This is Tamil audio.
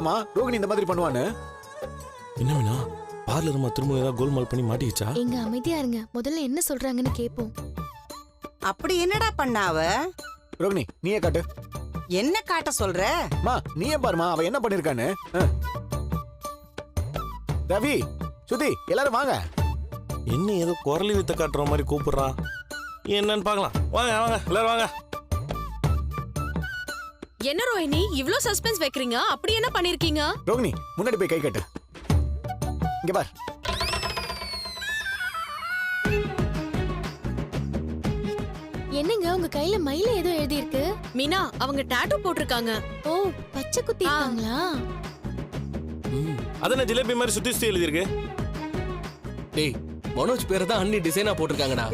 சொன்னலமா ரோகிணி இந்த மாதிரி பண்ணுவான்னு. என்ன மீனா பார்லர் திரும்ப ஏதாவது கோல்மால் பண்ணி மாட்டிக்கிச்சா? எங்க அமைதியா இருங்க, முதல்ல என்ன சொல்றாங்கன்னு கேப்போம். அப்படி என்னடா பண்ணாவ? ரோகிணி நீயே காட்டு. என்ன காட்ட சொல்ற? மா நீயே பாருமா அவ என்ன பண்ணிருக்கான்னு. ரவி சுதி எல்லாரும் வாங்க. என்ன ஏதோ குரலி வித்த காட்டுற மாதிரி கூப்பிடுறா, என்னன்னு பாக்கலாம். வாங்க வாங்க எல்லாரும் வாங்க. என்ன ரோஹிணி இவ்ளோ சஸ்பென்ஸ் வைக்கிறீங்க? அப்படி என்ன பண்ணிருக்கீங்க? ரோகிணி முன்னாடி போய் கை கட்டு. இங்க பார். என்னங்க உங்க கையில மயில ஏதோ எழுதி இருக்கு? மீனா அவங்க டாட்டூ போட்டிருக்காங்க. ஓ பச்சை குத்தி இருக்காங்களா? அதென்ன ஜிலேபி மாதிரி சுத்தி சுத்தி எழுதி இருக்கு. டேய் மனோஜ் பேரை தான் அண்ணி டிசைனா போட்டிருக்காங்கடா.